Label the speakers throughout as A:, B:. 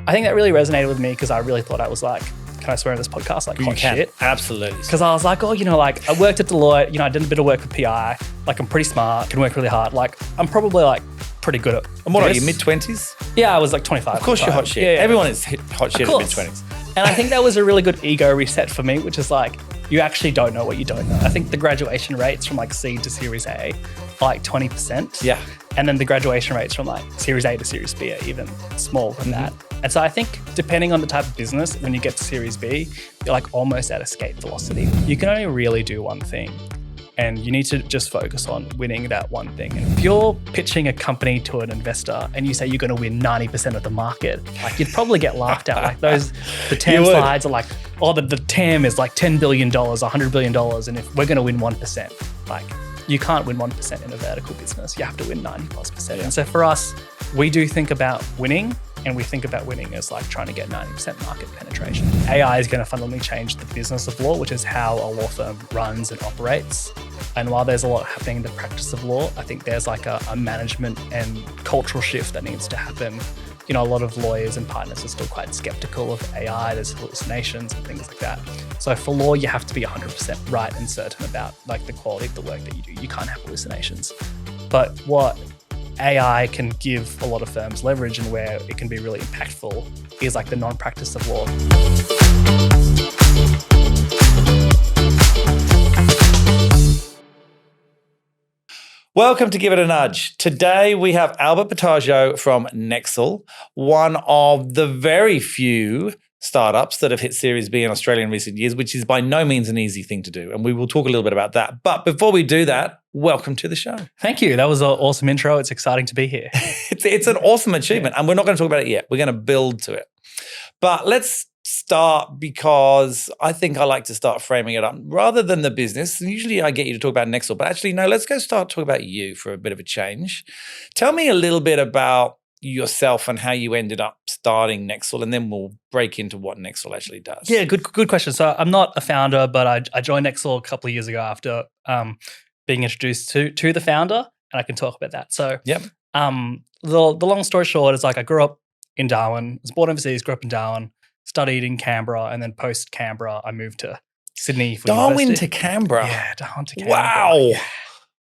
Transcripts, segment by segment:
A: I think that really resonated with me because I really thought I was like, can I swear on this podcast? Like hot shit.
B: Absolutely.
A: Because I was like, oh, like I worked at Deloitte, I did a bit of work with PI. Like I'm pretty smart, can work really hard. Like I'm probably like pretty good at
B: And what are you, mid-20s?
A: Yeah, I was like 25.
B: Of course you're hot shit.
A: Yeah.
B: Everyone is hot shit at mid-20s.
A: And I think that was a really good ego reset for me, which is like, you actually don't know what you don't know. I think the graduation rates from like seed to Series A are like 20%.
B: Yeah.
A: And then the graduation rates from like Series A to Series B are even smaller than that. And so I think depending on the type of business, when you get to Series B, you're like almost at escape velocity. You can only really do one thing. And you need to just focus on winning that one thing. And if you're pitching a company to an investor and you say you're going to win 90% of the market, like you'd probably get laughed at. Like the TAM slides are like, oh, the TAM is like $10 billion, $100 billion. And if we're going to win 1%, like you can't win 1% in a vertical business. You have to win 90+%. And so for us, we do think about winning. And we think about winning as like trying to get 90% market penetration. AI is going to fundamentally change the business of law, which is how a law firm runs and operates. And while there's a lot happening in the practice of law, I think there's like a management and cultural shift that needs to happen. A lot of lawyers and partners are still quite skeptical of AI. There's hallucinations and things like that. So for law, you have to be 100% right and certain about like the quality of the work that you do. You can't have hallucinations. But what AI can give a lot of firms leverage and where it can be really impactful is like the non-practice of law.
B: Welcome to Give It a Nudge. Today we have Albert Pataggio from Nexl, one of the very few startups that have hit Series B in Australia in recent years, which is by no means an easy thing to do. And we will talk a little bit about that. But before we do that, welcome to the show.
A: Thank you. That was an awesome intro. It's exciting to be here.
B: It's an awesome achievement. And we're not going to talk about it yet. We're going to build to it. But let's start because I think I like to start framing it up rather than the business. Usually I get you to talk about Nexl, but actually, no, let's go start talking about you for a bit of a change. Tell me a little bit about yourself and how you ended up starting Nexl, and then we'll break into what Nexl actually does.
A: Yeah, good question. So I'm not a founder, but I joined Nexl a couple of years ago after being introduced to the founder, and I can talk about that. So the long story short is like I grew up in Darwin, was born overseas, grew up in Darwin, studied in Canberra, and then post Canberra I moved to Sydney for
B: Darwin
A: university.
B: to Canberra?
A: Yeah, Darwin to Canberra.
B: Wow.
A: Yeah.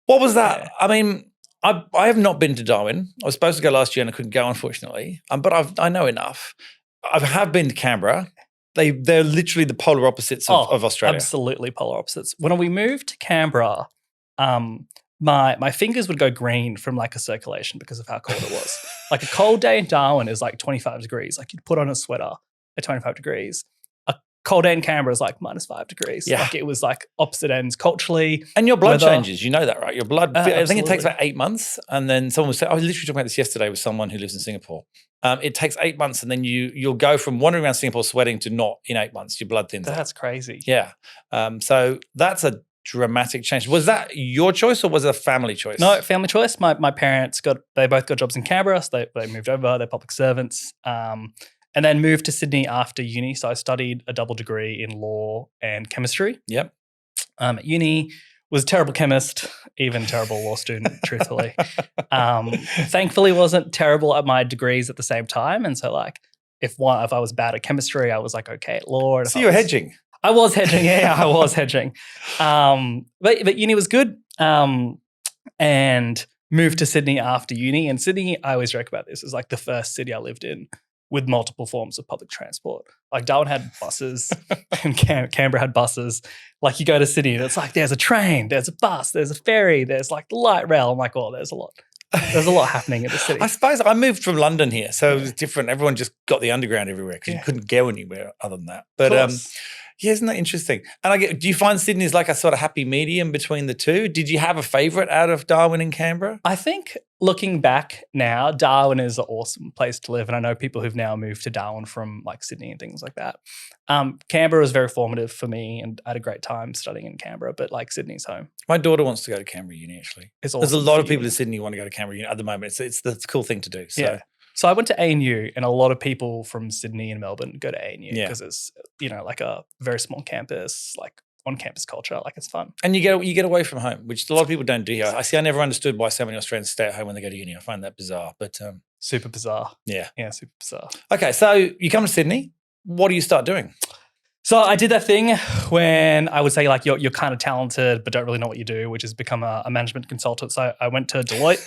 B: What was that?
A: Yeah.
B: I mean, I have not been to Darwin. I was supposed to go last year and I couldn't go, unfortunately. But I know enough. I have been to Canberra. They're literally the polar opposites of Australia.
A: Absolutely polar opposites. When we moved to Canberra, my fingers would go green from like a circulation because of how cold it was. Like a cold day in Darwin is like 25 degrees. Like you'd put on a sweater at 25 degrees. A cold day in Canberra is like -5 degrees.
B: Yeah.
A: Like it was like opposite ends culturally.
B: And your blood changes. You know that, right? Your blood, I think it takes
A: absolutely.
B: about 8 months. And then someone was saying, I was literally talking about this yesterday with someone who lives in Singapore. It takes 8 months and then you'll go from wandering around Singapore sweating to not in 8 months. Your blood thins out.
A: That's crazy.
B: Yeah. So that's a dramatic change. Was that your choice or was it a family choice?
A: No, family choice. My parents they both got jobs in Canberra, so they moved over. They're public servants, and then moved to Sydney after uni. So I studied a double degree in law and chemistry.
B: Yep.
A: At uni, was a terrible chemist, even terrible law student, truthfully. Thankfully, wasn't terrible at my degrees at the same time, and so like if I was bad at chemistry, I was like okay at law. And
B: So you were hedging.
A: I was hedging, yeah, I was hedging. But uni was good, and moved to Sydney after uni. And Sydney, I always joke about this, is like the first city I lived in with multiple forms of public transport. Like Darwin had buses and Canberra had buses. Like you go to Sydney and it's like there's a train, there's a bus, there's a ferry, there's like the light rail. I'm like, oh, there's a lot. There's a lot happening in the city.
B: I suppose I moved from London here, so it was different. Everyone just got the underground everywhere because you couldn't go anywhere other than that. But yeah, isn't that interesting? And do you find Sydney is like a sort of happy medium between the two? Did you have a favourite out of Darwin and Canberra?
A: I think looking back now, Darwin is an awesome place to live. And I know people who've now moved to Darwin from like Sydney and things like that. Canberra was very formative for me and I had a great time studying in Canberra, but like Sydney's home.
B: My daughter wants to go to Canberra Uni actually.
A: It's awesome.
B: There's a lot of people in Sydney who want to go to Canberra Uni at the moment. It's the cool thing to do. So.
A: Yeah. So I went to ANU and a lot of people from Sydney and Melbourne go to ANU because it's, like a very small campus, like on-campus culture. Like it's fun.
B: And you get away from home, which a lot of people don't do here. I never understood why so many Australians stay at home when they go to uni. I find that bizarre. But
A: Super bizarre.
B: Yeah.
A: Yeah, super bizarre.
B: Okay, so you come to Sydney. What do you start doing?
A: So I did that thing when I would say like you're kind of talented but don't really know what you do, which is become a management consultant. So I went to Deloitte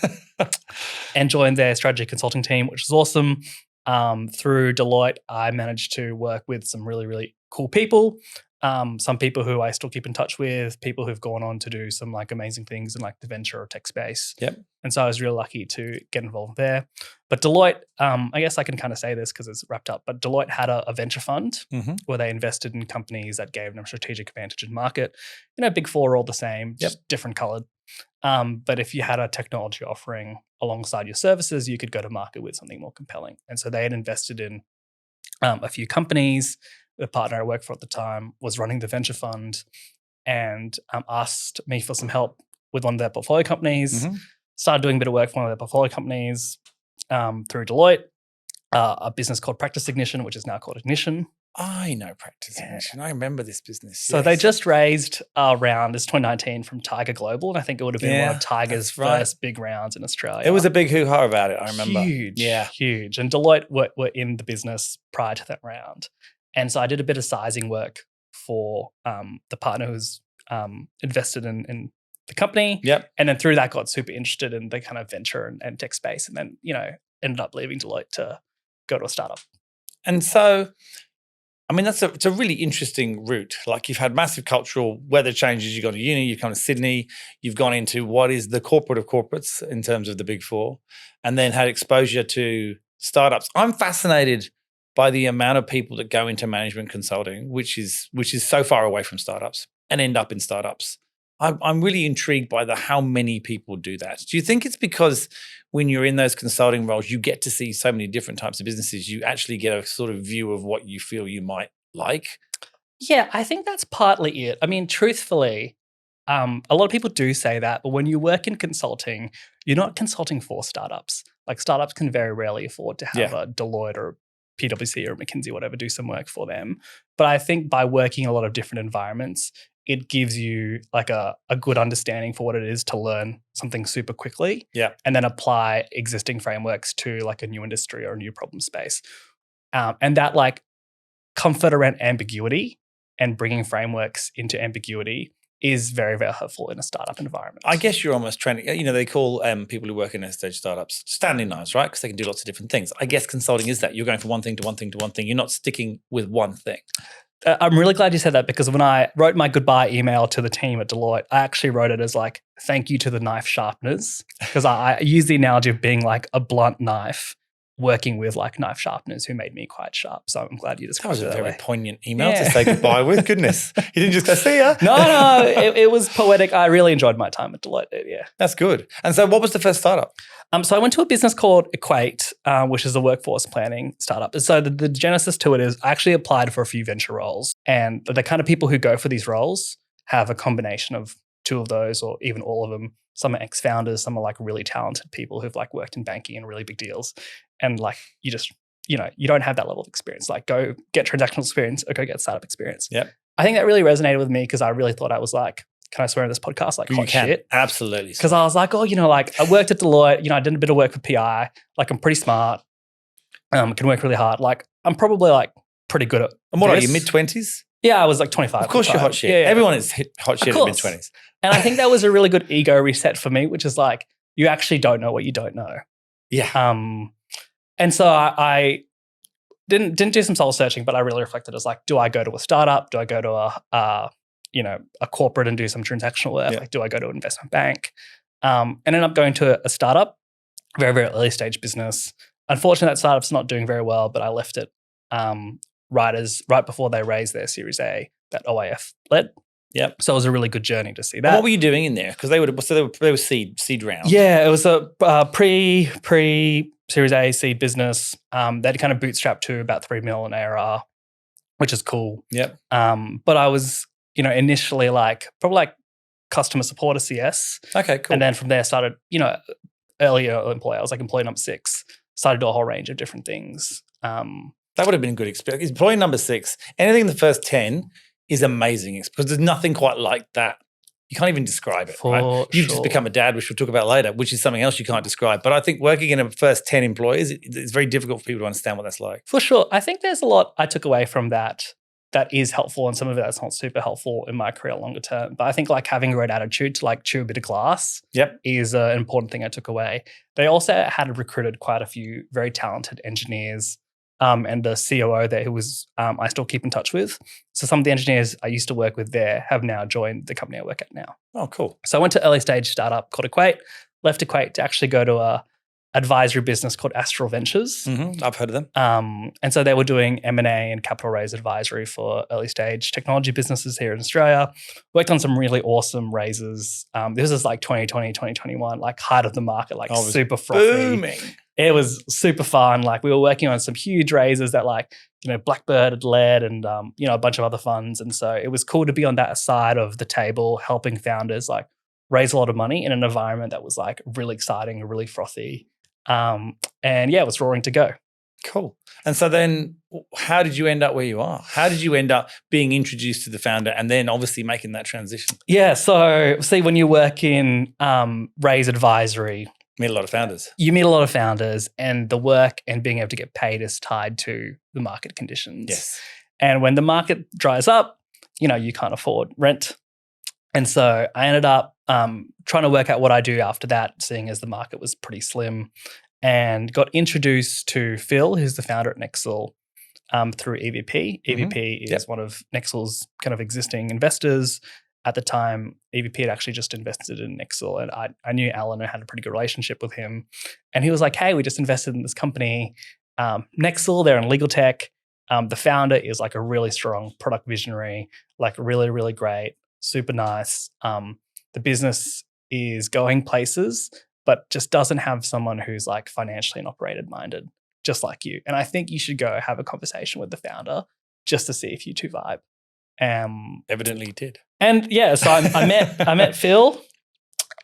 A: and joined their strategy consulting team, which was awesome. Through Deloitte, I managed to work with some really, really cool people. Some people who I still keep in touch with, people who've gone on to do some like amazing things in like the venture or tech space.
B: Yep.
A: And so I was really lucky to get involved there. But Deloitte, I guess I can kind of say this because it's wrapped up, but Deloitte had a venture fund where they invested in companies that gave them strategic advantage in market. You know, Big Four are all the same, just different colored. But if you had a technology offering alongside your services, you could go to market with something more compelling. And so they had invested in a few companies. The partner I worked for at the time was running the venture fund and asked me for some help with one of their portfolio companies. Started doing a bit of work for one of their portfolio companies through Deloitte, a business called Practice Ignition, which is now called Ignition.
B: I know Practice Ignition. I remember this business.
A: So they just raised a round, it's 2019, from Tiger Global. And I think it would have been one of Tiger's first big rounds in Australia.
B: It was a big hoo-ha about it, I remember.
A: Huge. And Deloitte were in the business prior to that round. And so I did a bit of sizing work for the partner who's invested in the company.
B: Yep.
A: And then through that got super interested in the kind of venture and tech space. And then, ended up leaving Deloitte to go to a startup.
B: And so, I mean, it's a really interesting route. Like you've had massive cultural weather changes. You've gone to uni, you've come to Sydney, you've gone into what is the corporate of corporates in terms of the Big Four, and then had exposure to startups. I'm fascinated by the amount of people that go into management consulting, which is so far away from startups and end up in startups. I'm really intrigued by how many people do that. Do you think it's because when you're in those consulting roles, you get to see so many different types of businesses, you actually get a sort of view of what you feel you might like?
A: Yeah, I think that's partly it. I mean, truthfully, a lot of people do say that, but when you work in consulting, you're not consulting for startups. Like startups can very rarely afford to have a Deloitte or PwC or McKinsey, whatever, do some work for them. But I think by working in a lot of different environments, it gives you like a good understanding for what it is to learn something super quickly and then apply existing frameworks to like a new industry or a new problem space. And that like comfort around ambiguity and bringing frameworks into ambiguity is very, very helpful in a startup environment.
B: I guess you're almost training, they call people who work in early-stage startups standing knives, right? Because they can do lots of different things. I guess consulting is that. You're going from one thing to one thing to one thing. You're not sticking with one thing.
A: I'm really glad you said that because when I wrote my goodbye email to the team at Deloitte, I actually wrote it as like, thank you to the knife sharpeners, because I use the analogy of being like a blunt knife working with like knife sharpeners who made me quite sharp. So I'm glad you described it that way. That was a very
B: poignant email to say goodbye with. Goodness. You didn't just go, see ya.
A: No, it was poetic. I really enjoyed my time at Deloitte. Yeah.
B: That's good. And so what was the first startup?
A: So I went to a business called Equate, which is a workforce planning startup. So the genesis to it is I actually applied for a few venture roles, and the kind of people who go for these roles have a combination of two of those or even all of them. Some are ex-founders, some are like really talented people who've like worked in banking and really big deals. And like you just, you don't have that level of experience. Like go get transactional experience or go get startup experience.
B: Yep.
A: I think that really resonated with me because I really thought I was like, can I swear on this podcast? Like hot shit.
B: Absolutely.
A: Because I was like, like I worked at Deloitte, I did a bit of work for PI. Like I'm pretty smart. Can work really hard. Like I'm probably like pretty good at
B: And what are you, mid-20s?
A: Yeah, I was like 25.
B: Of course you're hot shit. Yeah. Everyone is hot shit at mid-20s.
A: And I think that was a really good ego reset for me, which is like, you actually don't know what you don't know.
B: Yeah.
A: And so I didn't do some soul searching, but I really reflected as like, do I go to a startup? Do I go to a corporate and do some transactional work? Like, do I go to an investment bank? Ended up going to a startup, very, very early stage business. Unfortunately, that startup's not doing very well, but I left it right before they raised their Series A that OAF led.
B: Yep.
A: So it was a really good journey to see that.
B: And what were you doing in there? Because they were seed round.
A: Yeah, it was a pre Series A seed business. They'd kind of bootstrapped to about 3 million in ARR, which is cool.
B: Yep.
A: But I was, initially probably like customer support or CS.
B: Okay, cool.
A: And then from there started, earlier employee. I was like employee number 6. Started to do a whole range of different things.
B: That would have been a good experience. Employee number 6, anything in the first 10 is amazing because there's nothing quite like that You can't even describe it,
A: For
B: right? You've just
A: sure.
B: become a dad, which we'll talk about later, which is something else you can't describe. But I think working in a first 10 employees, it's very difficult for people to understand what that's like.
A: For sure. I think there's a lot I took away from that is helpful, and some of it that's not super helpful in my career longer term. But I think like having a great attitude to like chew a bit of glass is an important thing I took away. They also had recruited quite a few very talented engineers, and the COO there who was I still keep in touch with. So some of the engineers I used to work with there have now joined the company I work at now.
B: Oh, cool.
A: So I went to early stage startup called Equate, left Equate to actually go to a advisory business called Astral Ventures.
B: I've heard of them.
A: And so they were doing M&A and capital raise advisory for early stage technology businesses here in Australia. Worked on some really awesome raises. This was like 2020, 2021, like height of the market, like super frothy.
B: Booming.
A: It was super fun. Like we were working on some huge raises that like, Blackbird had led and, a bunch of other funds. And so it was cool to be on that side of the table, helping founders like raise a lot of money in an environment that was like really exciting and really frothy. It was roaring to go.
B: Cool. And so then how did you end up where you are? How did you end up being introduced to the founder and then obviously making that transition?
A: Yeah. So see, when you work in raise advisory,
B: Meet a lot of founders.
A: You meet a lot of founders, and the work and being able to get paid is tied to the market conditions.
B: Yes.
A: And when the market dries up, you can't afford rent. And so I ended up trying to work out what I do after that, seeing as the market was pretty slim, and got introduced to Phil, who's the founder at Nexl, through EVP. EVP is one of Nexl's kind of existing investors. At the time, EVP had actually just invested in Nexl, and I knew Alan and had a pretty good relationship with him. And he was like, hey, we just invested in this company, Nexl, they're in legal tech. The founder is like a really strong product visionary, like really, really great, super nice. The business is going places, but just doesn't have someone who's like financially and operated minded, just like you. And I think you should go have a conversation with the founder just to see if you two vibe.
B: Evidently you did.
A: And yeah, so I met Phil,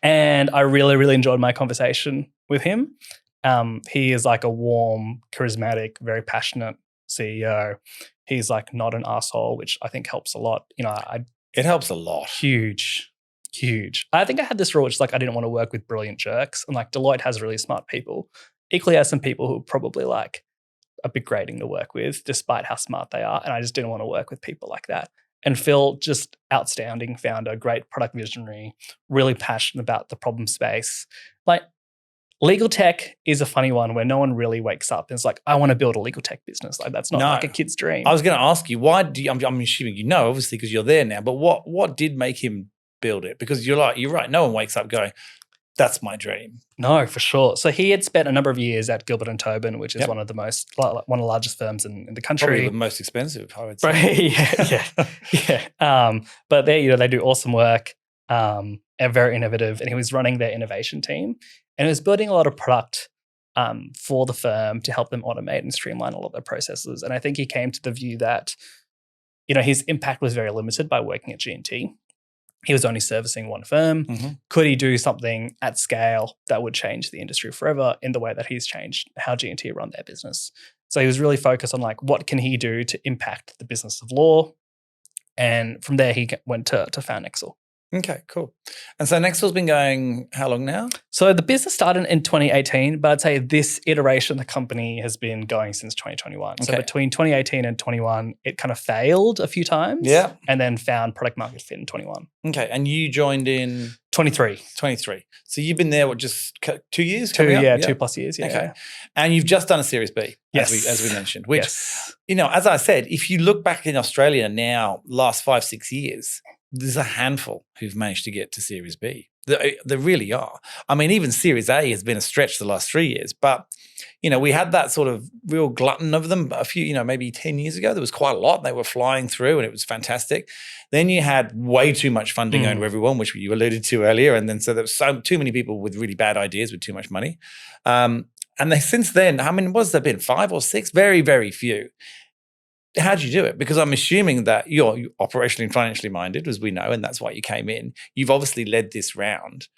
A: and I really, really enjoyed my conversation with him. He is like a warm, charismatic, very passionate CEO. He's like not an asshole, which I think helps a lot.
B: It helps a lot.
A: Huge. I think I had this rule, which is like I didn't want to work with brilliant jerks, and like Deloitte has really smart people. Equally has some people who are probably like a bit grating to work with, despite how smart they are. And I just didn't want to work with people like that. And Phil, just outstanding founder, great product visionary, really passionate about the problem space. Like legal tech is a funny one where no one really wakes up and is like, I want to build a legal tech business. Like that's not like a kid's dream.
B: I was going to ask you, why do you, I'm assuming obviously because you're there now, but what did make him build it? Because you're right, no one wakes up going, that's my dream.
A: No, for sure. So he had spent a number of years at Gilbert & Tobin, which is one of the largest firms in the country.
B: Probably the most expensive, I would say.
A: Yeah. But they do awesome work, and very innovative. And he was running their innovation team, and he was building a lot of product for the firm to help them automate and streamline a lot of their processes. And I think he came to the view that, his impact was very limited by working at G&T. He was only servicing one firm. Could he do something at scale that would change the industry forever in the way that he's changed how G&T run their business? So he was really focused on like, what can he do to impact the business of law? And from there, he went to found Nexl.
B: Okay, cool. And so Nexl's been going how long now?
A: So the business started in 2018, but I'd say this iteration of the company has been going since 2021. Okay. So between 2018 and 21, it kind of failed a few times.
B: Yeah.
A: And then found product market fit in 21.
B: Okay. And you joined in?
A: 23.
B: So you've been there, just 2 years?
A: 2+ years, yeah.
B: Okay. And you've just done a Series B, as we mentioned, which, as I said, if you look back in Australia now, last 5-6 years, there's a handful who've managed to get to Series B. There really are. I mean, even Series A has been a stretch the last 3 years. But, we had that sort of real glutton of them a few, maybe 10 years ago. There was quite a lot. They were flying through and it was fantastic. Then you had way too much funding going to everyone, which you alluded to earlier. And then so there was too many people with really bad ideas with too much money. And since then, I mean, what's there been? 5 or 6? Very, very few. How did you do it? Because I'm assuming that you're operationally and financially minded, as we know, and that's why you came in. You've obviously led this round.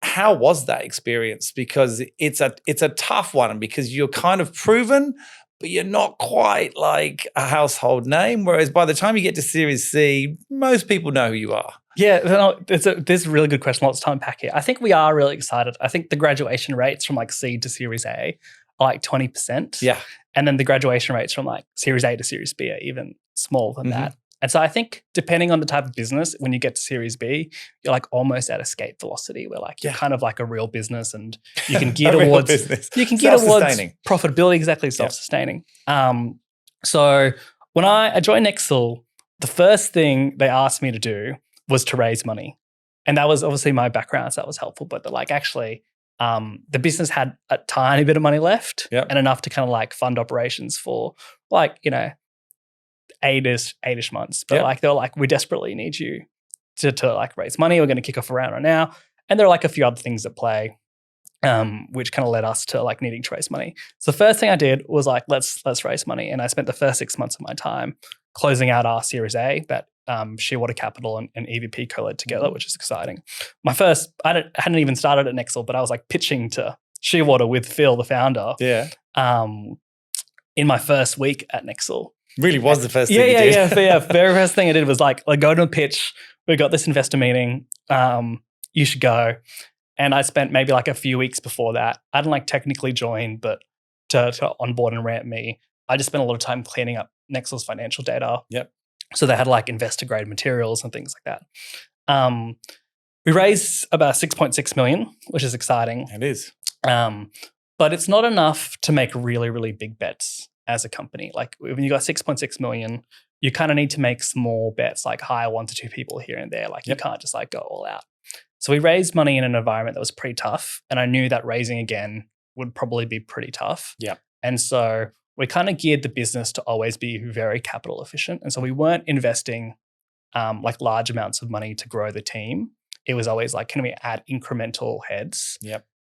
B: How was that experience? Because it's a tough one, because you're kind of proven, but you're not quite like a household name. Whereas by the time you get to Series C, most people know who you are.
A: Yeah, no, this is a really good question. Lots to unpack here. I think we are really excited. I think the graduation rates from like seed to Series A are like 20%.
B: Yeah.
A: And then the graduation rates from like Series A to Series B are even smaller than that. And so I think depending on the type of business, when you get to Series B, you're like almost at escape velocity where like you're kind of like a real business and you can gear towards profitability, exactly, self-sustaining. So when I joined Nexl, the first thing they asked me to do was to raise money. And that was obviously my background, so that was helpful. But like actually, the business had a tiny bit of money left and enough to kind of like fund operations for like, you know, eight-ish months. But like they were like, we desperately need you to like raise money. We're going to kick off a round right now. And there are like a few other things at play, which kind of led us to like needing to raise money. So the first thing I did was like, let's raise money. And I spent the first 6 months of my time closing out our Series A that Shearwater Capital and EVP co-led together, which is exciting. I hadn't even started at Nexl, but I was like pitching to Shearwater with Phil, the founder, in my first week at Nexl.
B: Really was the first thing you did.
A: Yeah. Very first thing I did was like go to a pitch. We got this investor meeting. You should go. And I spent maybe like a few weeks before that. I hadn't like technically joined, but to onboard and ramp me, I just spent a lot of time cleaning up Nexl's financial data.
B: Yep.
A: So they had like investor grade materials and things like that. We raised about 6.6 million, which is exciting.
B: It is.
A: But it's not enough to make really, really big bets as a company. Like when you got 6.6 million, you kind of need to make small bets, like hire 1 to 2 people here and there. Like you can't just like go all out. So we raised money in an environment that was pretty tough. And I knew that raising again would probably be pretty tough.
B: Yeah.
A: And so we kind of geared the business to always be very capital efficient. And so we weren't investing like large amounts of money to grow the team. It was always like, can we add incremental heads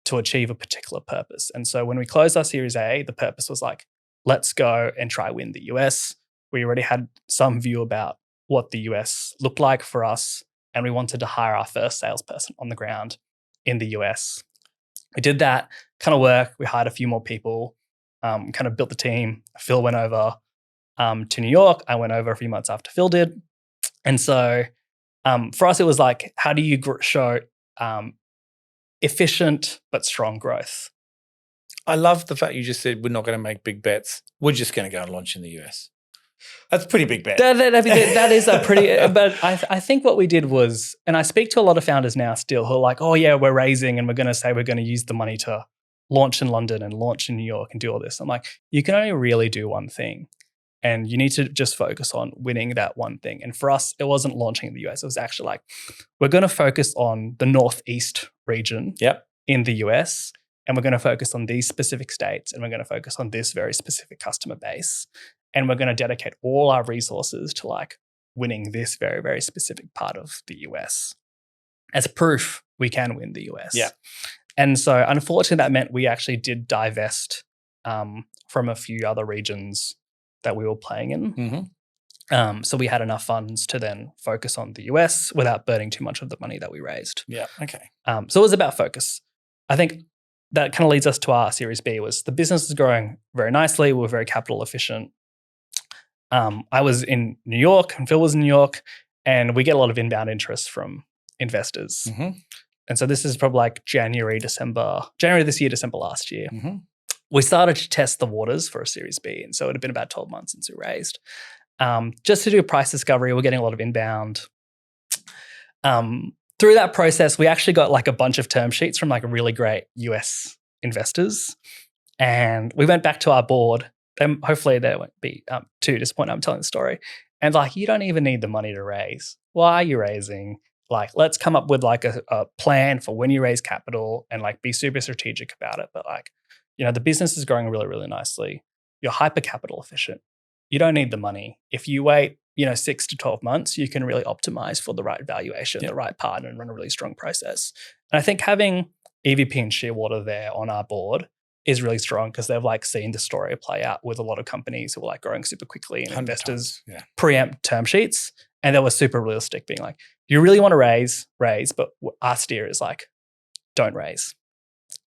A: to achieve a particular purpose? And so when we closed our Series A, the purpose was like, let's go and try win the US. We already had some view about what the US looked like for us, and we wanted to hire our first salesperson on the ground in the US. We did that kind of work. We hired a few more people, kind of built the team. Phil went over to New York. I went over a few months after Phil did. And so for us, it was like, how do you show efficient but strong growth?
B: I love the fact you just said we're not going to make big bets. We're just going to go and launch in the US. That's a pretty big bet.
A: That is a pretty, but I think what we did was, and I speak to a lot of founders now still who are like, oh yeah, we're raising and we're going to say we're going to use the money to launch in London and launch in New York and do all this. I'm like, you can only really do one thing and you need to just focus on winning that one thing. And for us, it wasn't launching in the US. It was actually like, we're going to focus on the Northeast region in the US. And we're going to focus on these specific states and we're going to focus on this very specific customer base. And we're going to dedicate all our resources to like winning this very, very specific part of the US. As proof, we can win the US.
B: Yeah.
A: And so unfortunately, that meant we actually did divest from a few other regions that we were playing in. So we had enough funds to then focus on the US without burning too much of the money that we raised.
B: Yeah. Okay.
A: So it was about focus. I think that kind of leads us to our Series B. Was the business is growing very nicely. We were very capital efficient. I was in New York and Phil was in New York, and we get a lot of inbound interest from investors. And so this is probably like January this year, December last year. We started to test the waters for a Series B. And so it had been about 12 months since we raised. Just to do price discovery, we're getting a lot of inbound. Through that process, we actually got like a bunch of term sheets from like really great US investors. And we went back to our board. And hopefully they won't be too disappointed I'm telling the story. And like, you don't even need the money to raise. Why are you raising? Like, let's come up with like a plan for when you raise capital and like be super strategic about it. But like, you know, the business is growing really, really nicely. You're hyper capital efficient. You don't need the money. If you wait, 6 to 12 months, you can really optimize for the right valuation, the right partner, and run a really strong process. And I think having EVP and Shearwater there on our board is really strong because they've like seen the story play out with a lot of companies who are like growing super quickly and investors preempt term sheets. And they were super realistic, being like, you really want to raise, but our steer is like, don't raise.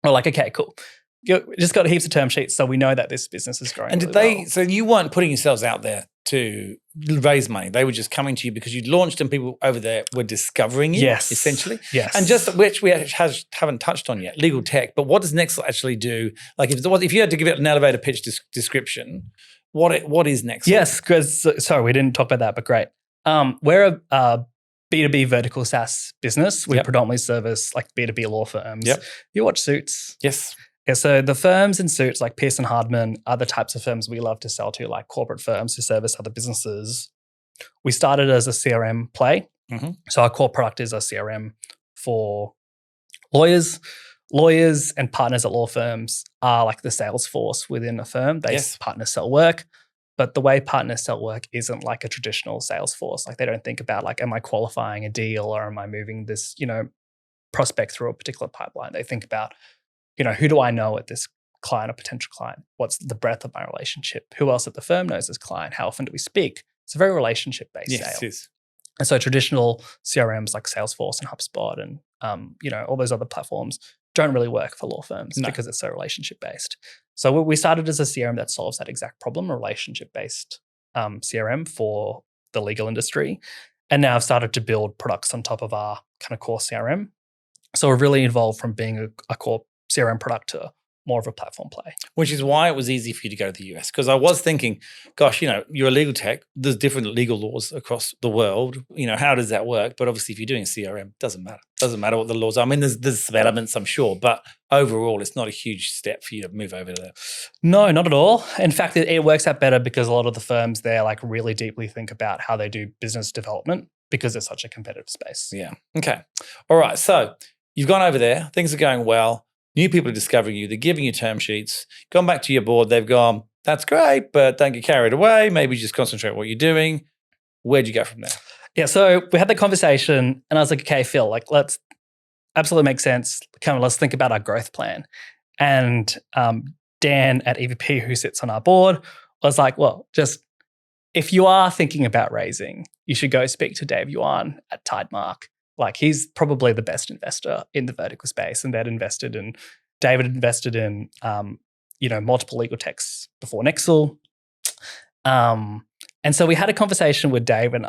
A: We're like, okay, cool. you just got heaps of term sheets, so we know that this business is growing.
B: And
A: really
B: did they?
A: well.
B: So you weren't putting yourselves out there to raise money. They were just coming to you because you'd launched and people over there were discovering you,
A: Yes.
B: essentially.
A: Yes.
B: And just which we haven't touched on yet, legal tech. But what does Nexl actually do? Like if you had to give it an elevator pitch description, what is Nexl?
A: Yes, because sorry, we didn't talk about that, but great. We're a B2B vertical SaaS business. We predominantly service like B2B law firms.
B: Yep.
A: You watch Suits?
B: Yes.
A: Yeah, so the firms in Suits like Pearson Hardman are the types of firms we love to sell to, like corporate firms who service other businesses. We started as a CRM play.
B: Mm-hmm.
A: So our core product is a CRM for lawyers. Lawyers and partners at law firms are like the sales force within a firm. They partners sell work. But the way partners sell work isn't like a traditional sales force. Like they don't think about like, am I qualifying a deal or am I moving this, prospect through a particular pipeline? They think about, who do I know at this client or potential client? What's the breadth of my relationship? Who else at the firm knows this client? How often do we speak? It's a very relationship-based sale.
B: Yes.
A: And so traditional CRMs like Salesforce and HubSpot and, all those other platforms don't really work for law firms because it's so relationship-based. So we started as a CRM that solves that exact problem, a relationship-based CRM for the legal industry. And now I've started to build products on top of our kind of core CRM. So we're really evolved from being a core CRM product to more of a platform play.
B: Which is why it was easy for you to go to the US. Because I was thinking, gosh, you're a legal tech. There's different legal laws across the world. How does that work? But obviously, if you're doing CRM, it doesn't matter. It doesn't matter what the laws are. I mean, there's some elements, I'm sure. But overall, it's not a huge step for you to move over to there.
A: No, not at all. In fact, it works out better because a lot of the firms there like really deeply think about how they do business development because it's such a competitive space.
B: Yeah. Okay. All right. So you've gone over there. Things are going well. New people are discovering you. They're giving you term sheets. Gone back to your board. They've gone, that's great, but don't get carried away. Maybe just concentrate on what you're doing. Where'd you go from there?
A: Yeah, so we had the conversation and I was like, okay, Phil, let's absolutely make sense. Come on, let's think about our growth plan. And Dan at EVP, who sits on our board, was like, well, just if you are thinking about raising, you should go speak to Dave Yuan at Tidemark. Like he's probably the best investor in the vertical space, and David invested in multiple legal techs before Nexl. And so we had a conversation with Dave, and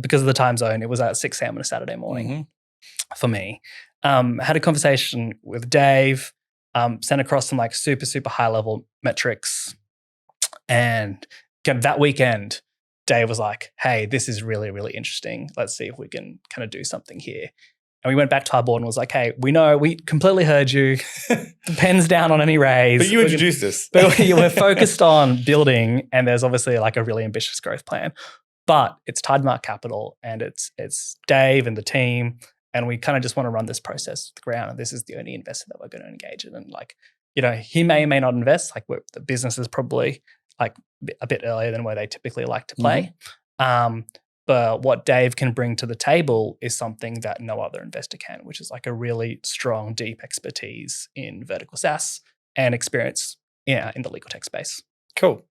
A: because of the time zone, it was at 6 a.m. on a Saturday morning for me. Had a conversation with Dave, sent across some like super, super high level metrics. And that weekend, Dave was like, hey, this is really, really interesting. Let's see if we can kind of do something here. And we went back to our board and was like, hey, we completely heard you. Pens down on any raise.
B: But you introduced us.
A: But we're focused on building, and there's obviously like a really ambitious growth plan. But it's Tidemark Capital and it's Dave and the team. And we kind of just want to run this process to the ground. And this is the only investor that we're going to engage in. And like, he may or may not invest. Like the business is probably like a bit earlier than where they typically like to play. But what Dave can bring to the table is something that no other investor can, which is like a really strong, deep expertise in vertical SaaS and experience in the legal tech space.
B: Cool.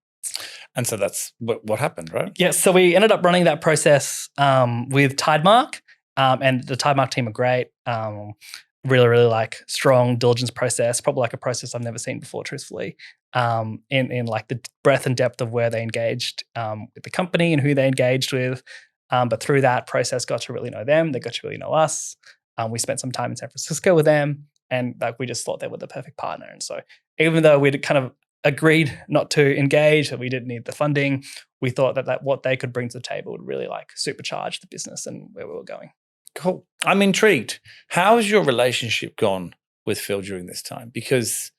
B: And so that's what happened, right?
A: Yeah. So we ended up running that process with Tidemark, and the Tidemark team are great. Really, really like strong diligence process, probably like a process I've never seen before, truthfully, in like the breadth and depth of where they engaged with the company and who they engaged with. But through that process, got to really know them. They got to really know us. We spent some time in San Francisco with them, and like we just thought they were the perfect partner. And so even though we'd kind of agreed not to engage, that we didn't need the funding, we thought that what they could bring to the table would really like supercharge the business and where we were going.
B: Cool. I'm intrigued. How has your relationship gone with Phil during this time? Because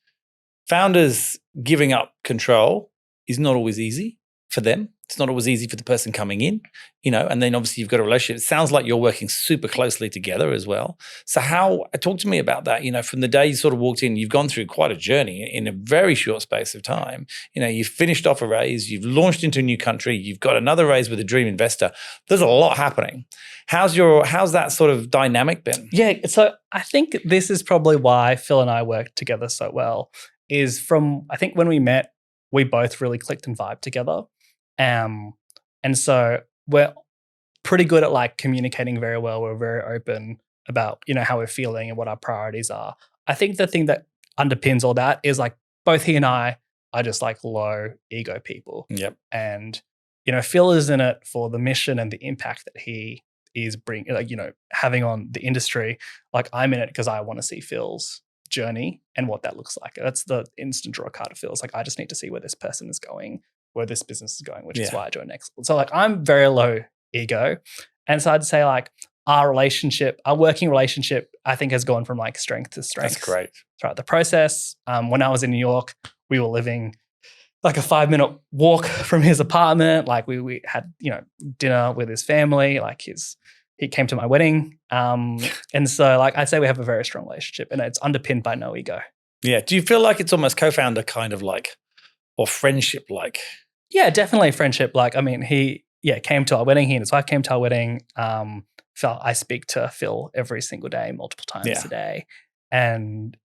B: founders giving up control is not always easy for them. It's not always easy for the person coming in, and then obviously you've got a relationship. It sounds like you're working super closely together as well. So talk to me about that, from the day you sort of walked in, you've gone through quite a journey in a very short space of time. You've finished off a raise, you've launched into a new country, you've got another raise with a dream investor. There's a lot happening. How's that sort of dynamic been?
A: Yeah, so I think this is probably why Phil and I work together so well, is I think when we met, we both really clicked and vibed together. And so we're pretty good at like communicating very well. We're very open about, how we're feeling and what our priorities are. I think the thing that underpins all that is like both he and I are just like low ego people.
B: Yep.
A: And, Phil is in it for the mission and the impact that he is bringing, having on the industry. Like I'm in it because I want to see Phil's journey and what that looks like. That's the instant draw card of Phil. It's like, I just need to see where this person is going, where this business is going, which is why I joined Nexl. So like I'm very low ego. And so I'd say like our working relationship, I think has gone from like strength to strength.
B: That's great.
A: Throughout the process. When I was in New York, we were living like a 5-minute walk from his apartment. Like we had, dinner with his family. Like he came to my wedding. And so like I'd say we have a very strong relationship and it's underpinned by no ego.
B: Yeah. Do you feel like it's almost co-founder kind of like, or friendship like?
A: Yeah, definitely friendship. Like, I mean, he came to our wedding. He and his wife came to our wedding. I speak to Phil every single day, multiple times a day. And,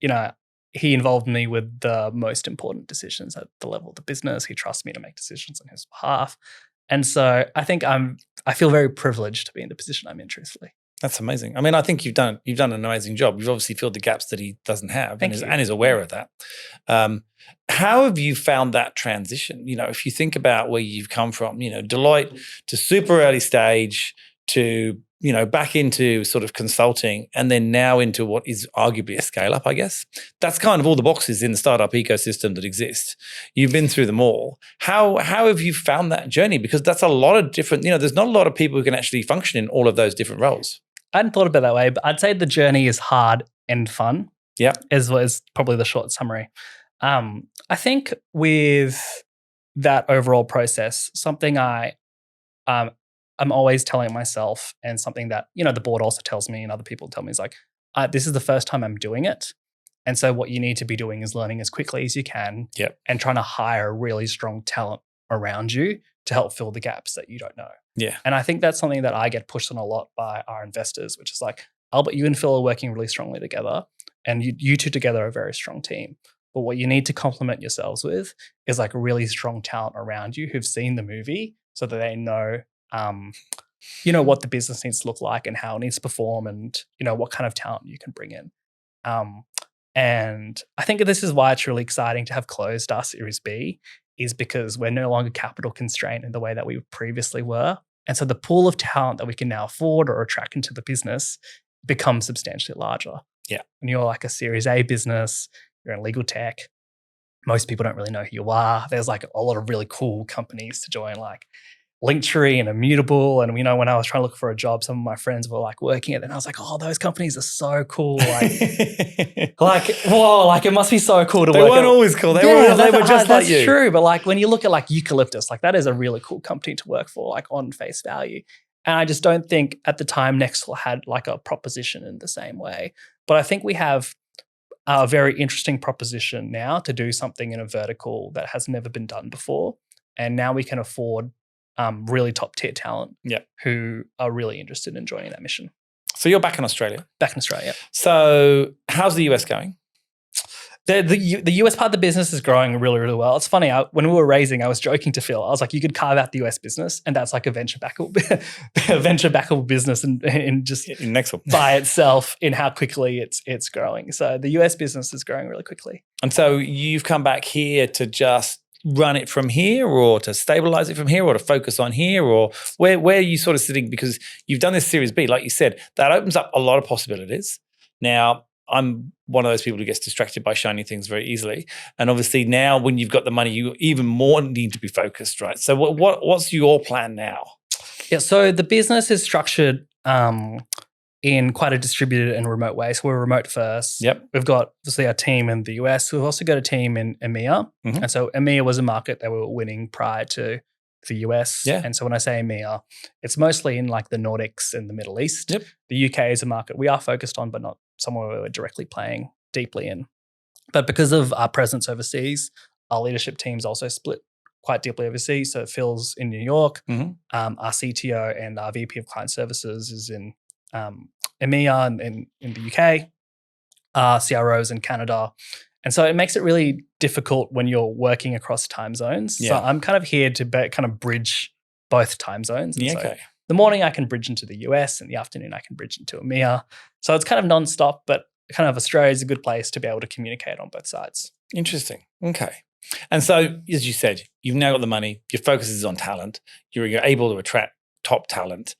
A: he involved me with the most important decisions at the level of the business. He trusts me to make decisions on his behalf. And so I think I feel very privileged to be in the position I'm in, truthfully.
B: That's amazing. I mean, I think you've done an amazing job. You've obviously filled the gaps that he doesn't have and is aware of that. How have you found that transition? If you think about where you've come from, Deloitte to super early stage to, back into sort of consulting and then now into what is arguably a scale up, I guess. That's kind of all the boxes in the startup ecosystem that exist. You've been through them all. How have you found that journey? Because that's a lot of different, there's not a lot of people who can actually function in all of those different roles.
A: I hadn't thought about it that way, but I'd say the journey is hard and fun.
B: Yeah.
A: Is probably the short summary. I think with that overall process, something I'm always telling myself and something that, the board also tells me and other people tell me is like, this is the first time I'm doing it. And so what you need to be doing is learning as quickly as you can and trying to hire really strong talent around you to help fill the gaps that you don't know.
B: Yeah.
A: And I think that's something that I get pushed on a lot by our investors, which is like, Albert, you and Phil are working really strongly together and you two together are a very strong team. But what you need to complement yourselves with is like really strong talent around you who've seen the movie so that they know what the business needs to look like and how it needs to perform and, what kind of talent you can bring in. And I think this is why it's really exciting to have closed our Series B is because we're no longer capital constrained in the way that we previously were. And so the pool of talent that we can now afford or attract into the business becomes substantially larger.
B: Yeah.
A: When you're like a Series A business, you're in legal tech, most people don't really know who you are. There's like a lot of really cool companies to join, like Linktree and Immutable. And, when I was trying to look for a job, some of my friends were like working at it. And I was like, oh, those companies are so cool. Whoa, like it must be so cool to work at.
B: They weren't always cool. They were just like you.
A: That's true. But like when you look at like Eucalyptus, like that is a really cool company to work for, like on face value. And I just don't think at the time Nexl had like a proposition in the same way. But I think we have a very interesting proposition now to do something in a vertical that has never been done before. And now we can afford really top tier talent who are really interested in joining that mission.
B: So you're back in Australia.
A: Back in Australia.
B: So how's the US going?
A: The US part of the business is growing really, really well. It's funny, when we were raising, I was joking to Phil. I was like, you could carve out the US business and that's like a venture backable business and just
B: in Nexl
A: by itself in how quickly it's growing. So the US business is growing really quickly.
B: And so you've come back here to just run it from here or to stabilize it from here or to focus on here, or where are you sort of sitting? Because you've done this Series B, like you said, that opens up a lot of possibilities. Now, I'm one of those people who gets distracted by shiny things very easily. And obviously now when you've got the money, you even more need to be focused, right? So what's your plan now?
A: Yeah, so the business is structured in quite a distributed and remote way. So we're remote first.
B: Yep.
A: We've got obviously our team in the US. We've also got a team in EMEA. Mm-hmm. And so EMEA was a market that we were winning prior to the US.
B: Yeah.
A: And so when I say EMEA, it's mostly in like the Nordics and the Middle East.
B: Yep.
A: The UK is a market we are focused on, but not somewhere we're directly playing deeply in. But because of our presence overseas, our leadership team's also split quite deeply overseas. So Phil's in New York.
B: Mm-hmm.
A: Our CTO and our VP of Client Services is in EMEA and in the UK, CROs in Canada. And so it makes it really difficult when you're working across time zones.
B: Yeah.
A: So I'm kind of here to kind of bridge both time zones. And
B: yeah,
A: so
B: okay.
A: The morning I can bridge into the US and the afternoon I can bridge into EMEA. So it's kind of nonstop, but kind of Australia is a good place to be able to communicate on both sides.
B: Interesting. Okay. And so, as you said, you've now got the money, your focus is on talent, you're able to attract top talent.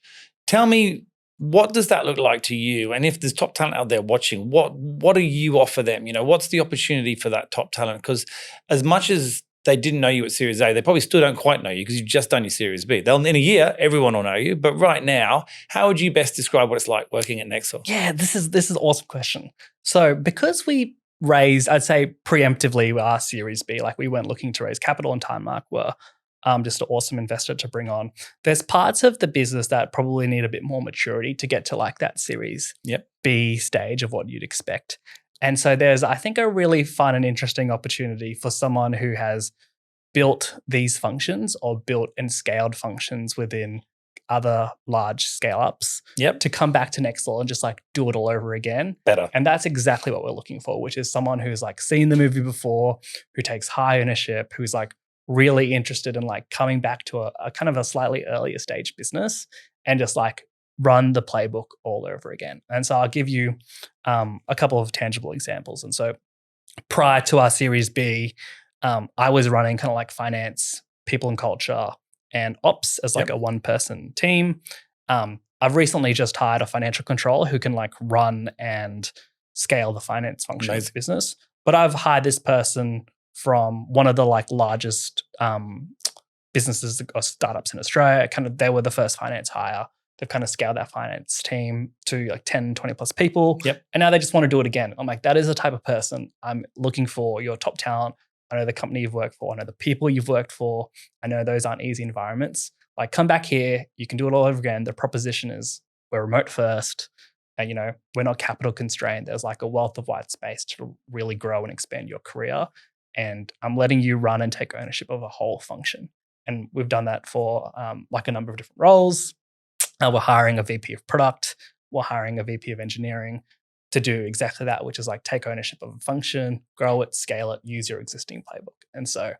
B: Tell me, what does that look like to you? And if there's top talent out there watching, what do you offer them? What's the opportunity for that top talent? Because as much as they didn't know you at Series A, they probably still don't quite know you because you've just done your Series B. In a year, everyone will know you. But right now, how would you best describe what it's like working at Nexl?
A: Yeah, this is an awesome question. So because we raised, I'd say preemptively our Series B, like we weren't looking to raise capital, and Timemark were just an awesome investor to bring on. There's parts of the business that probably need a bit more maturity to get to like that Series B stage of what you'd expect. And so there's, I think, a really fun and interesting opportunity for someone who has built these functions or built and scaled functions within other large scale-ups to come back to Nexl and just like do it all over again.
B: Better.
A: And that's exactly what we're looking for, which is someone who's like seen the movie before, who takes high ownership, who's like really interested in like coming back to a kind of a slightly earlier stage business and just like run the playbook all over again. And so I'll give you a couple of tangible examples. And so prior to our Series B, I was running kind of like finance, people and culture, and ops as like a one-person team. I've recently just hired a financial controller who can like run and scale the finance function of the business. But I've hired this person from one of the like largest businesses or startups in Australia. They were the first finance hire. They've kind of scaled that finance team to like 10, 20 plus people. And now they just want to do it again. I'm like, that is the type of person I'm looking for, your top talent. I know the company you've worked for. I know the people you've worked for. I know those aren't easy environments. Like, come back here. You can do it all over again. The proposition is we're remote first. And, we're not capital constrained. There's like a wealth of white space to really grow and expand your career. And I'm letting you run and take ownership of a whole function. And we've done that for like a number of different roles. We're hiring a VP of product. We're hiring a VP of engineering to do exactly that, which is like take ownership of a function, grow it, scale it, use your existing playbook. And so,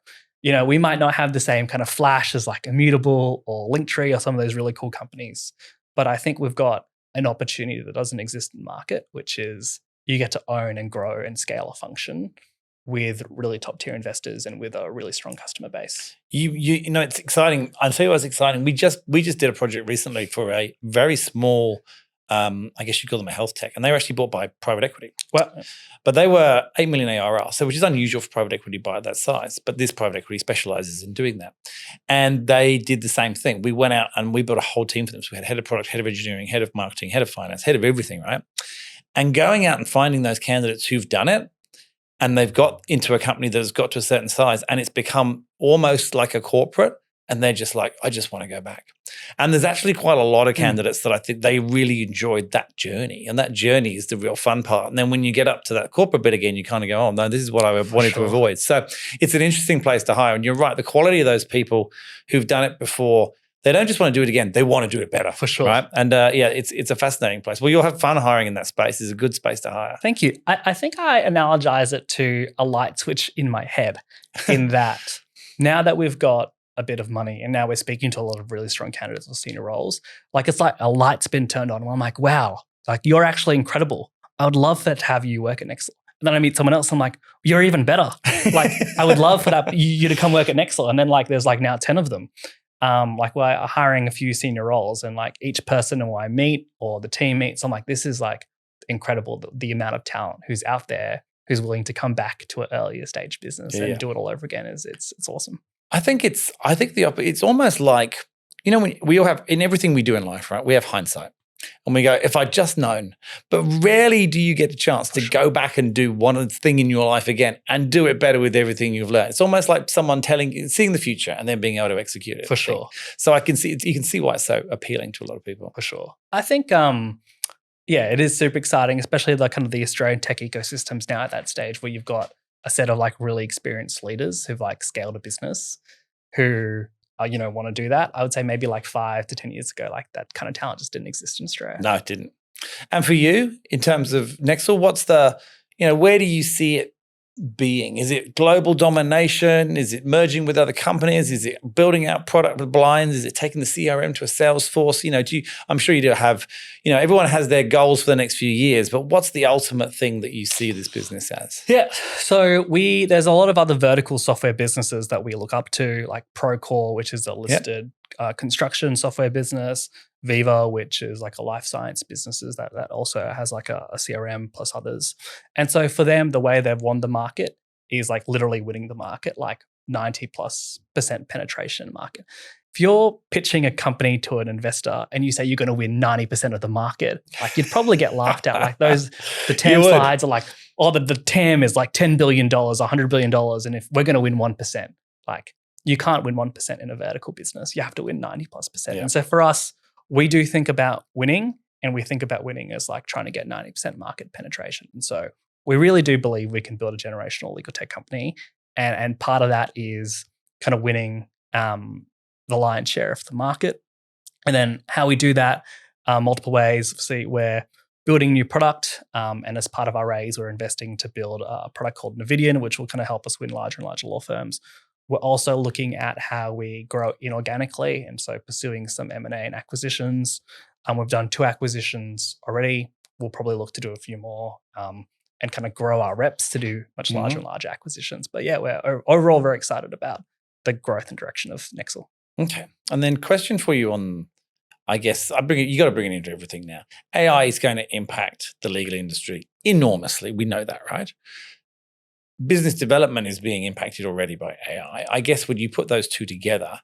A: we might not have the same kind of flash as like Immutable or Linktree or some of those really cool companies, but I think we've got an opportunity that doesn't exist in the market, which is you get to own and grow and scale a function with really top tier investors and with a really strong customer base.
B: It's exciting. I'll tell you what's exciting. We just did a project recently for a very small, I guess you'd call them a health tech, and they were actually bought by private equity. But they were 8 million ARR, so which is unusual for private equity by that size. But this private equity specializes in doing that. And they did the same thing. We went out and we built a whole team for them. So we had head of product, head of engineering, head of marketing, head of finance, head of everything, right? And going out and finding those candidates who've done it, and they've got into a company that has got to a certain size and it's become almost like a corporate, and they're just like, I just want to go back. And there's actually quite a lot of candidates that I think they really enjoyed that journey, and that journey is the real fun part. And then when you get up to that corporate bit again, you kind of go, oh no, this is what I wanted to avoid. So it's an interesting place to hire. And you're right, the quality of those people who've done it before, they don't just want to do it again, they want to do it better.
A: For sure.
B: Right? And it's a fascinating place. Well, you'll have fun hiring in that space. It's a good space to hire.
A: Thank you. I think I analogize it to a light switch in my head in that now that we've got a bit of money and now we're speaking to a lot of really strong candidates for senior roles, like it's like a light's been turned on and I'm like, wow, like you're actually incredible. I would love to have you work at Nexl. And then I meet someone else, I'm like, you're even better. Like I would love for that you to come work at Nexl. And then like there's like now 10 of them. Like we're hiring a few senior roles, and like each person who I meet or the team meets, I'm like, this is like incredible, the amount of talent who's out there who's willing to come back to an earlier stage business and do it all over again. It's awesome.
B: I think it's almost like, when we all have, in everything we do in life, right? We have hindsight. And we go, if I'd just known. But rarely do you get a chance to go back and do one thing in your life again and do it better with everything you've learned. It's almost like someone seeing the future and then being able to execute it.
A: For sure.
B: So you can see why it's so appealing to a lot of people.
A: For sure. I think, it is super exciting, especially the kind of the Australian tech ecosystems now at that stage where you've got a set of like really experienced leaders who've like scaled a business who want to do that. I would say maybe like 5 to 10 years ago, like that kind of talent just didn't exist in Australia.
B: No, it didn't. And for you, in terms of Nexl, what's where do you see it being? Is it global domination? Is it merging with other companies? Is it building out product lines? Is it taking the CRM to a Salesforce? I'm sure you do have, everyone has their goals for the next few years, but what's the ultimate thing that you see this business as?
A: Yeah. So there's a lot of other vertical software businesses that we look up to, like Procore, which is a listed construction software business, Viva, which is like a life science businesses that also has like a CRM plus others. And so for them, the way they've won the market is like literally winning the market, like 90+% penetration market. If you're pitching a company to an investor and you say you're going to win 90% of the market, like you'd probably get laughed at. Like the TAM slides are like, oh, the TAM is like $10 billion, $100 billion. And if we're going to win 1%, like you can't win 1% in a vertical business. You have to win 90+%. Yeah. And so for us, we do think about winning, and we think about winning as like trying to get 90% market penetration. And so we really do believe we can build a generational legal tech company. And part of that is kind of winning the lion's share of the market. And then how we do that, multiple ways. Obviously, we're building new product. And as part of our raise, we're investing to build a product called Navidian, which will kind of help us win larger and larger law firms. We're also looking at how we grow inorganically, and so pursuing some M&A and acquisitions. We've done 2 acquisitions already. We'll probably look to do a few more and kind of grow our reps to do much larger and larger acquisitions. But yeah, we're overall very excited about the growth and direction of Nexl.
B: Okay. And then question for you on, I guess, you got to bring it into everything now. AI is going to impact the legal industry enormously. We know that, right? Business development is being impacted already by AI. I guess when you put those two together,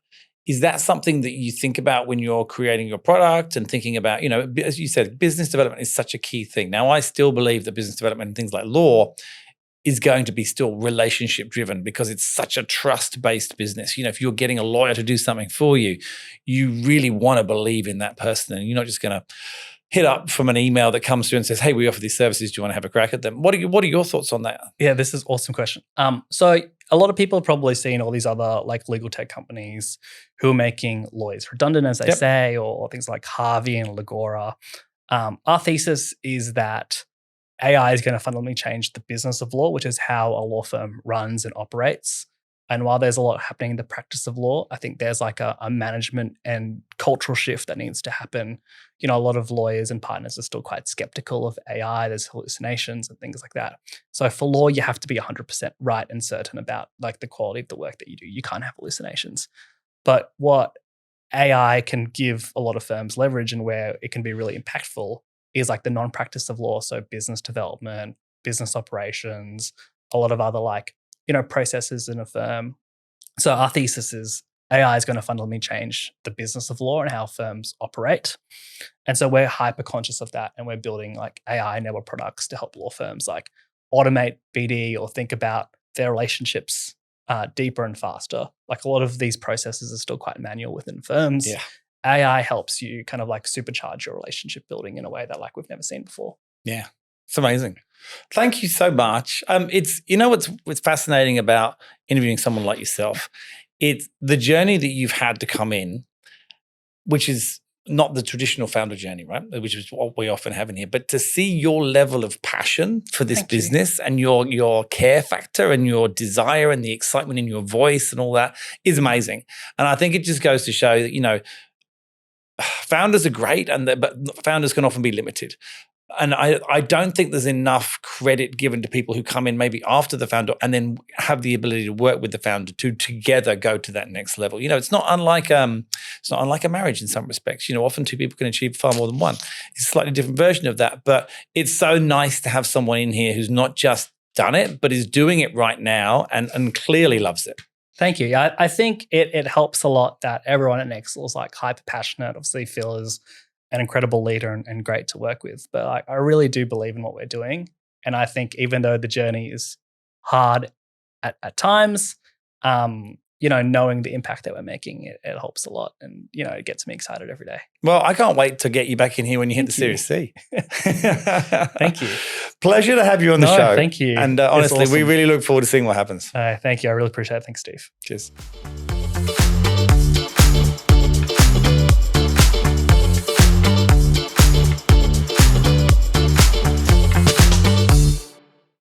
B: is that something that you think about when you're creating your product and thinking about, as you said, business development is such a key thing. Now, I still believe that business development and things like law is going to be still relationship driven because it's such a trust-based business. If you're getting a lawyer to do something for you, you really want to believe in that person, and you're not just going to hit up from an email that comes through and says, hey, we offer these services. Do you want to have a crack at them? What are your thoughts on that?
A: Yeah, this is an awesome question. So a lot of people have probably seen all these other like legal tech companies who are making lawyers redundant, as they say, or things like Harvey and Legora. Our thesis is that AI is going to fundamentally change the business of law, which is how a law firm runs and operates. And while there's a lot happening in the practice of law, I think there's like a management and cultural shift that needs to happen. A lot of lawyers and partners are still quite skeptical of AI. There's hallucinations and things like that. So for law, you have to be 100% right and certain about like the quality of the work that you do. You can't have hallucinations. But what AI can give a lot of firms leverage and where it can be really impactful is like the non-practice of law. So business development, business operations, a lot of other like, processes in a firm. So our thesis is AI is going to fundamentally change the business of law and how firms operate. And so we're hyper conscious of that. And we're building like AI-enabled products to help law firms like automate BD or think about their relationships deeper and faster. Like a lot of these processes are still quite manual within firms. Yeah. AI helps you kind of like supercharge your relationship building in a way that like we've never seen before.
B: Yeah. It's amazing. Thank you so much. It's what's fascinating about interviewing someone like yourself. It's the journey that you've had to come in, which is not the traditional founder journey, right? Which is what we often have in here. But to see your level of passion for this business and your care factor and your desire and the excitement in your voice and all that is amazing. And I think it just goes to show that, founders are great, but founders can often be limited. And I don't think there's enough credit given to people who come in maybe after the founder and then have the ability to work with the founder to together go to that next level. It's not unlike a marriage in some respects. Often 2 people can achieve far more than one. It's a slightly different version of that, but it's so nice to have someone in here who's not just done it, but is doing it right now and clearly loves it.
A: Thank you. Yeah, I think it helps a lot that everyone at Nexl is like hyper passionate. Obviously, Phil is an incredible leader and great to work with. But like, I really do believe in what we're doing. And I think even though the journey is hard at times, knowing the impact that we're making, it helps a lot. And, it gets me excited every day.
B: Well, I can't wait to get you back in here when you hit the Series C.
A: Thank you.
B: Pleasure to have you on the show.
A: Thank you.
B: And honestly, we really look forward to seeing what happens.
A: Thank you. I really appreciate it. Thanks, Steve.
B: Cheers.